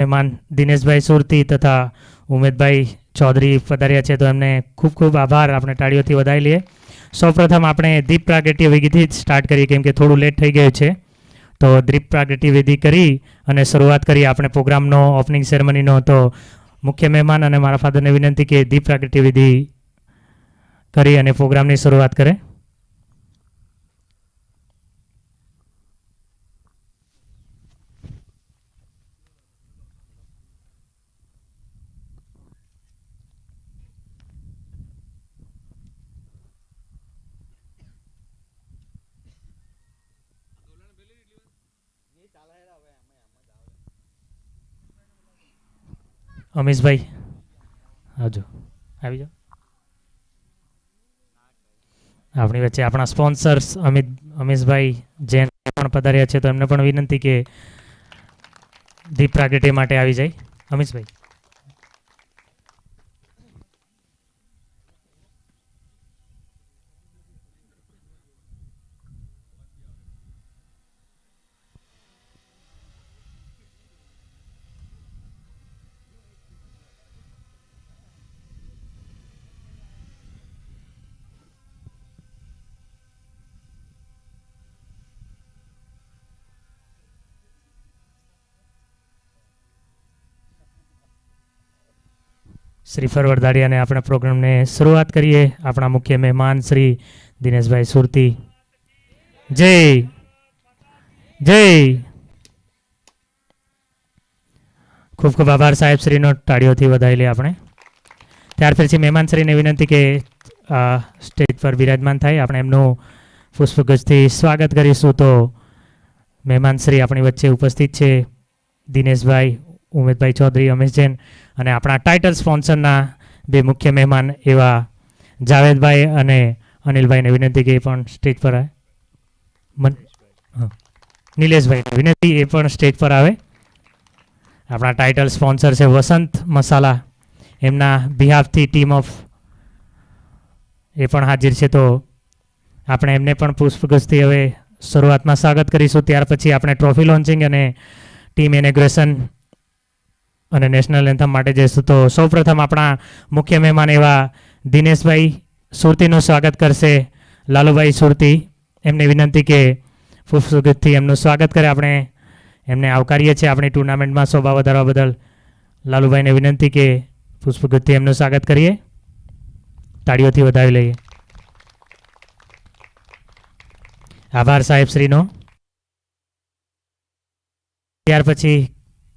મહેમાન દિનેશભાઈ સુરતી તથા ઉમેદભાઈ ચૌધરી પધાર્યા છે, તો એમને ખૂબ ખૂબ આભાર. આપણે તાળીઓથી વધાવી લઈએ. સૌપ્રથમ આપણે દીપ પ્રાગટ્ય વિધિથી જ સ્ટાર્ટ કરીએ, કેમ કે થોડું લેટ થઈ ગયું છે. તો દીપ પ્રાગટ્ય વિધિ કરી અને શરૂઆત કરીએ આપણે પ્રોગ્રામનો, ઓપનિંગ સેરેમનીનો. તો મુખ્ય મહેમાન અને મારા ફાધરને વિનંતી કે દીપ પ્રાગટ્ય વિધિ કરી અને પ્રોગ્રામની શરૂઆત કરે. અમીશભાઈ આવજો, આવી જાઓ. આપણી વચ્ચે આપણા સ્પોન્સર્સ અમીશભાઈ જૈન પણ પધાર્યા છે, તો એમને પણ વિનંતી કે દીપ પ્રાગટ્ય માટે આવી જાય. અમીશભાઈ. શ્રીફળ વરદાડી અને આપણા પ્રોગ્રામને શરૂઆત કરીએ. આપણા મુખ્ય મહેમાન શ્રી દિનેશભાઈ સુરતી. જય જય. ખૂબ ખૂબ આભાર સાહેબશ્રીનો, તાળીઓથી વધાવી લઈએ આપણે. ત્યાર પછી મહેમાનશ્રીને વિનંતી કે સ્ટેજ પર બિરાજમાન થાય. આપણે એમનું પુષ્પગુચ્છથી સ્વાગત કરીશું. તો મહેમાનશ્રી આપણી વચ્ચે ઉપસ્થિત છે, દિનેશભાઈ, ઉમેદભાઈ ચૌધરી, અમીશ જૈન અને આપણા ટાઇટલ સ્પોન્સરના બે મુખ્ય મહેમાન એવા જાવેદભાઈ અને અનિલભાઈને વિનંતી કે એ પણ સ્ટેજ પર આવે. નિલેશભાઈને વિનંતી એ પણ સ્ટેજ પર આવે. આપણા ટાઇટલ સ્પોન્સર છે વસંત મસાલા, એમના બિહાફથી ટીમ ઓફ એ પણ હાજર છે. તો આપણે એમને પણ પુષ્પગુચ્છથી હવે શરૂઆતમાં સ્વાગત કરીશું. ત્યાર પછી આપણે ટ્રોફી લોન્ચિંગ અને ટીમ ઇનેગ્રેશન અને નેશનલ એન્થમ માટે જઈશું. તો સૌપ્રથમ આપણા મુખ્ય મહેમાન એવા દિનેશભાઈ સુરતીનું સ્વાગત કરશે લાલુભાઈ સુરતી. એમને વિનંતી કે પુષ્પગુચ્છથી એમનું સ્વાગત કરે. આપણે એમને આવકારીએ છીએ આપણી ટુર્નામેન્ટમાં શોભા વધારવા બદલ. લાલુભાઈને વિનંતી કે પુષ્પગુચ્છથી એમનું સ્વાગત કરીએ, તાળીઓથી વધાવી લઈએ. આભાર સાહેબશ્રીનો. ત્યાર પછી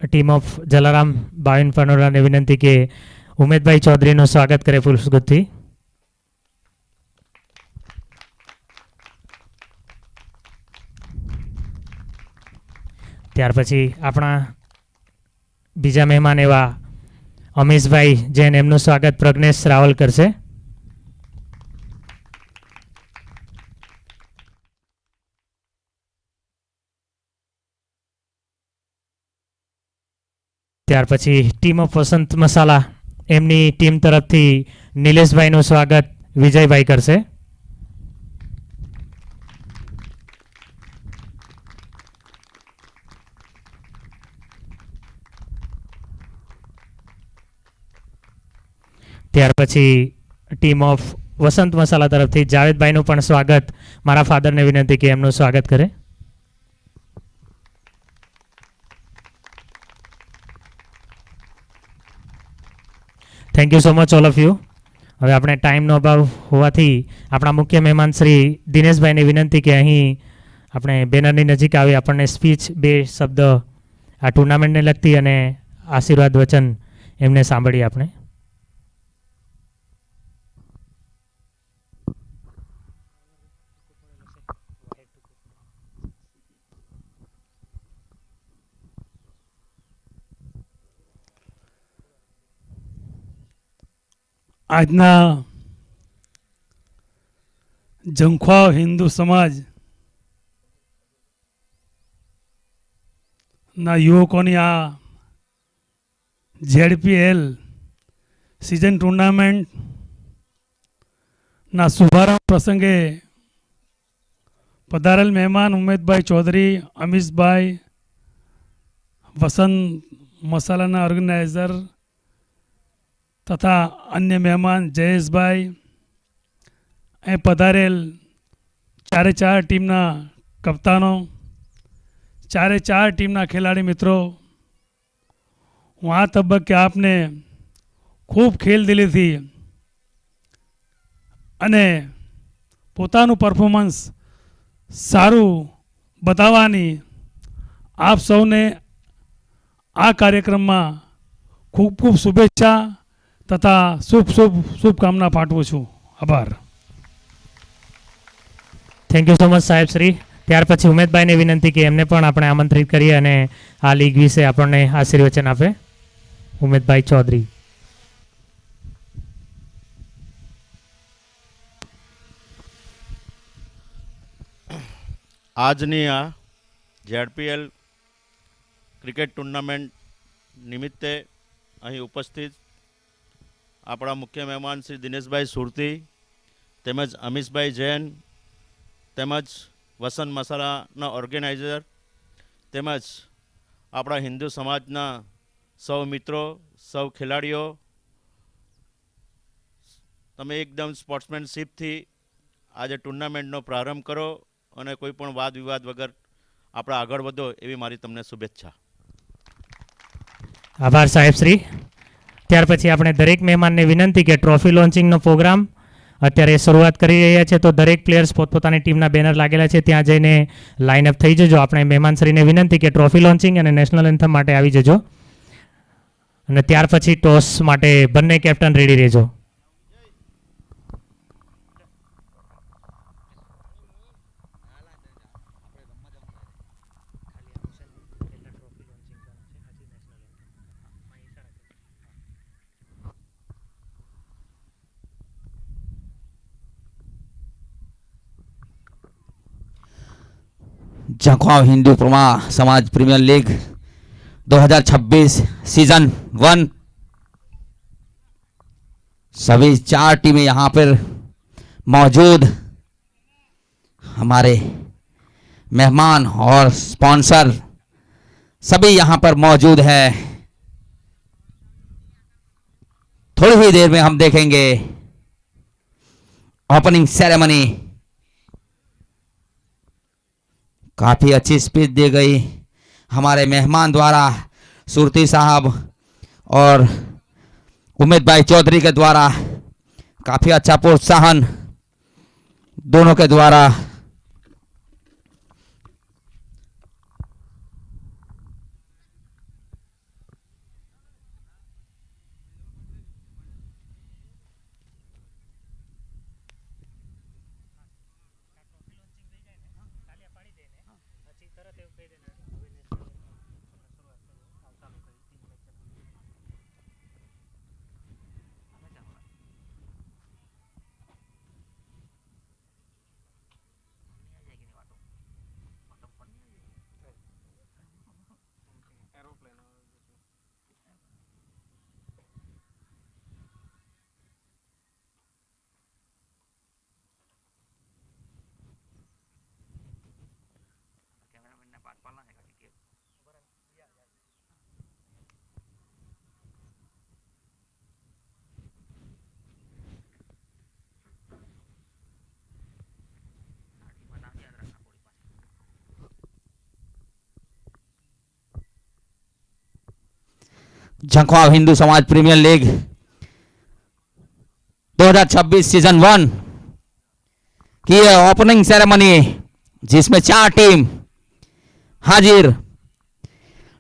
ટીમ ઓફ જલારામ બાવીન પનોરાને વિનંતી કે ઉમેદભાઈ ચૌધરીનું સ્વાગત કરે પુષ્પગુચ્છથી. ત્યાર પછી આપણા બીજા મહેમાન એવા અમીશભાઈ જૈન, એમનું સ્વાગત પ્રજ્ઞેશ રાવલ કરશે. ત્યાર પછી ટીમ ઓફ વસંત મસાલા, એમની ટીમ તરફથી નિલેશભાઈનું સ્વાગત વિજયભાઈ કરશે. ત્યાર પછી ટીમ ઓફ વસંત મસાલા તરફથી જાવેદભાઈનું પણ સ્વાગત, મારા ફાધરને વિનંતી કે એમનું સ્વાગત કરે. Thank you so much all of you. હવે આપણે ટાઈમનો અભાવ હોવાથી આપણા મુખ્ય મહેમાન શ્રી દિનેશભાઈને વિનંતી કે અહીં આપણે બેનરની નજીક આવી આપણને સ્પીચ, બે શબ્દ આ ટુર્નામેન્ટને લગતી અને આશીર્વાદ વચન એમને સાંભળીએ આપણે. આજના ઝંખવાવ હિન્દુ સમાજ ના યુવકોની આ ZPL સિઝન ટુર્નામેન્ટના શુભારંભ પ્રસંગે પધારેલ મહેમાન ઉમેદભાઈ ચૌધરી, અમીશભાઈ, વસંત મસાલાના ઓર્ગેનાઇઝર તથા અન્ય મહેમાન જયેશભાઈ, અહીં પધારેલ ચારે ચાર ટીમના કપ્તાનો, ચારે ચાર ટીમના ખેલાડી મિત્રો, હું આ તબક્કે આપને ખૂબ ખેલદિલીથી અને પોતાનું પરફોર્મન્સ સારું બતાવવાની આપ સૌને આ કાર્યક્રમમાં ખૂબ ખૂબ શુભેચ્છા તથા શુભકામના પાઠવું છું. આભાર. થેન્ક યુ સો મચ સાહેબ શ્રી. ત્યાર પછી ઉમેદભાઈને વિનંતી કે એમને પણ આપણે આમંત્રિત કરીએ અને આ લીગ વિશે આપણને આશીર્વચન આપે. ઉમેદભાઈ ચૌધરી. આજની આ જેડપીએલ ક્રિકેટ ટુર્નામેન્ટ નિમિત્તે અહીં ઉપસ્થિત આપણા મુખ્ય મહેમાન શ્રી દિનેશભાઈ સુરતી તેમજ અમીશભાઈ જૈન તેમજ વસંત મસાલાના ઓર્ગેનાઇઝર તેમજ આપણા હિન્દુ સમાજના સૌ મિત્રો, સૌ ખેલાડીઓ, તમે એકદમ સ્પોર્ટ્સમેનશીપથી આજે ટુર્નામેન્ટનો પ્રારંભ કરો અને કોઈ પણ વાદ વિવાદ વગર આપણે આગળ વધો એવી મારી તમને શુભેચ્છા. આભાર સાહેબ શ્રી. ત્યાર પછી આપણે દરેક મહેમાનને વિનંતી કે ટ્રોફી લોન્ચિંગનો પ્રોગ્રામ અત્યારે શરૂઆત કરી રહ્યા છે, તો દરેક પ્લેયર્સ પોતપોતાની ટીમના બેનર લાગેલા છે ત્યાં જઈને લાઇનઅપ થઈ જજો. આપણે મહેમાનશ્રીને વિનંતી કે ટ્રોફી લોન્ચિંગ અને નેશનલ એન્થમ માટે આવી જજો અને ત્યાર પછી ટોસ માટે બંને કેપ્ટન રેડી રહેજો. जखवाव हिंदू समाज प्रीमियर लीग 2026 सीजन 1, सभी 4 टीमें यहाँ पर मौजूद, हमारे मेहमान और स्पॉन्सर सभी यहाँ पर मौजूद है. थोड़ी ही देर में हम देखेंगे ओपनिंग सेरेमनी. काफ़ी अच्छी स्पीच दी गई हमारे मेहमान द्वारा, सुरती साहब और उमेद भाई चौधरी के द्वारा. काफ़ी अच्छा प्रोत्साहन दोनों के द्वारा. झंखवाव हिंदू समाज प्रीमियर लीग 2026 सीजन 1 की ओपनिंग सेरेमनी, जिसमें 4 टीम हाजिर.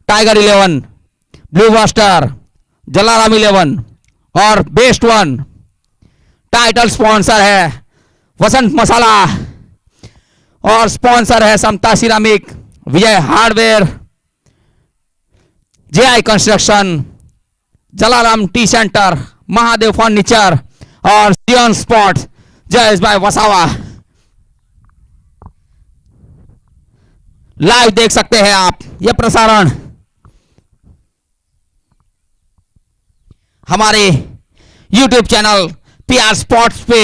टाइगर 11, ब्लू बस्टर, जलाराम 11 और बेस्ट 1. टाइटल स्पॉन्सर है वसंत मसाला और स्पॉन्सर है Samta ceramic, Vijay hardware, JI construction, Jalaram tea centre, Mahadev furniture और सियन स्पोर्ट्स. जयेश भाई वसावा. लाइव देख सकते हैं आप यह प्रसारण हमारे YouTube चैनल PR स्पोर्ट्स पे.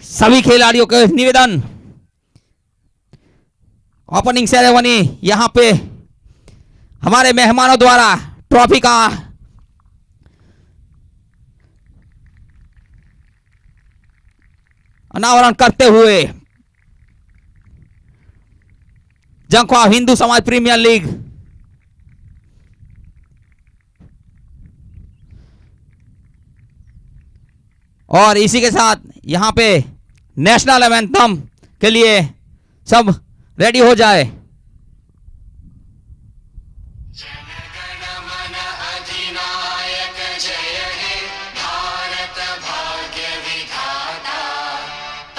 सभी खिलाड़ियों के निवेदन, ओपनिंग सेरेमनी यहां पे हमारे मेहमानों द्वारा ट्रॉफी का अनावरण करते हुए जंखवा हिंदू समाज प्रीमियर लीग और इसी के साथ यहां पे नेशनल एंथम के लिए सब रेडी हो जाए। जनगण मन अधिनायक जय हे भारत भाग्य विधाता,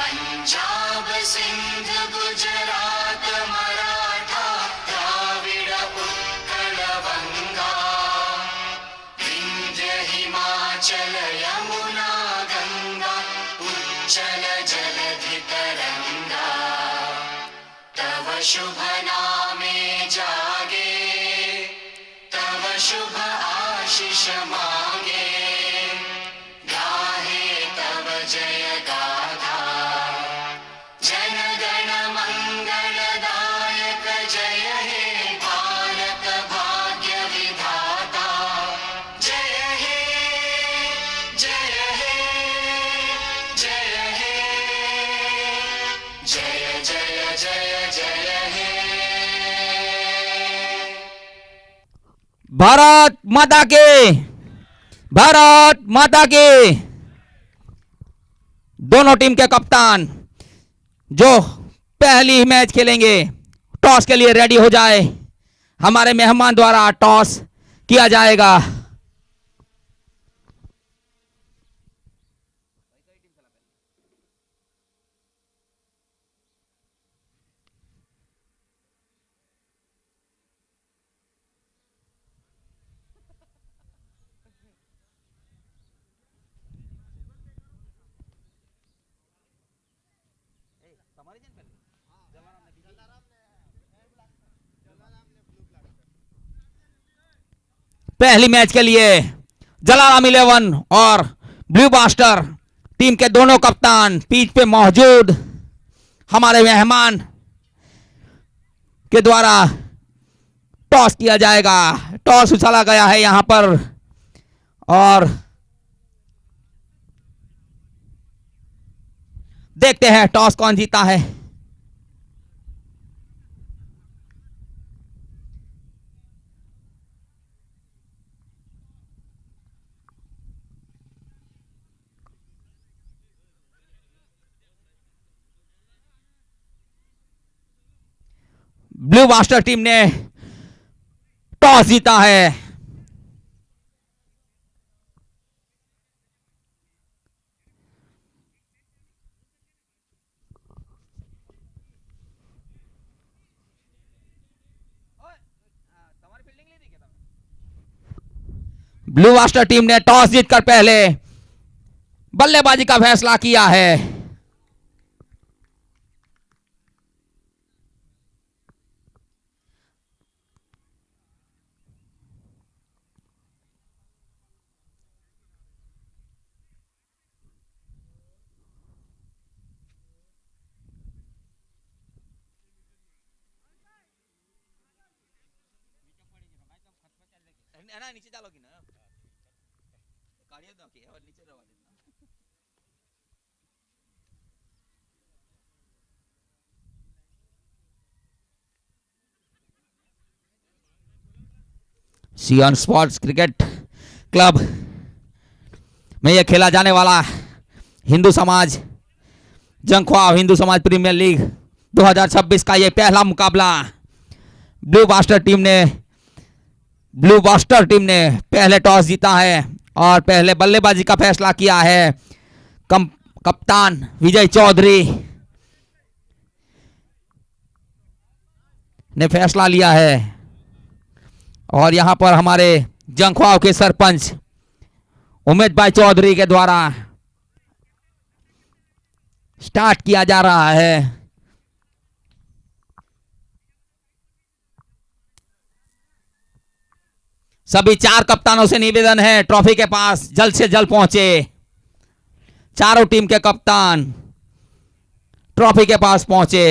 पंजाब सिंध गुजरात मराठा द्राविड़ उत्कल बंगा, विंध्य हिमाचल यमुना गंगा उच्चल जलधि तरंगा, तव शुभ नामे जागे, तव शुभ आशीष मांगे, गाहे तव जय गाथा, जनगण मंगलदायक जय हे भारत भाग्य विधाता, जय हे जय हे जय हे जय जय जय जय हे। भारत माता के, भारत माता के। दोनों टीम के कप्तान जो पहली मैच खेलेंगे टॉस के लिए रेडी हो जाए। हमारे मेहमान द्वारा टॉस किया जाएगा। पहली मैच के लिए जलाराम 11 और ब्लू बास्टर टीम के दोनों कप्तान पिच पे मौजूद। हमारे मेहमान के द्वारा टॉस किया जाएगा। टॉस उछाला गया है यहां पर और देखते हैं टॉस कौन जीता है। ब्लू मास्टर टीम ने टॉस जीता है। ब्लू मास्टर टीम ने टॉस जीतकर पहले बल्लेबाजी का फैसला किया है। नीचे डालोगी ना काढ़िया दो कि और नीचे रवा देना। सियान स्पोर्ट्स क्रिकेट क्लब में यह खेला जाने वाला हिंदू समाज जंखवा हिंदू समाज प्रीमियर लीग 2026 का यह पहला मुकाबला ब्लू बास्टर टीम ने पहले टॉस जीता है और पहले बल्लेबाजी का फैसला किया है। कप्तान विजय चौधरी ने फैसला लिया है और यहां पर हमारे जंखवाव के सरपंच उमेश भाई चौधरी के द्वारा स्टार्ट किया जा रहा है। सभी चार कप्तानों से निवेदन है ट्रॉफी के पास जल्द से जल्द पहुंचे। चारों टीम के कप्तान ट्रॉफी के पास पहुंचे।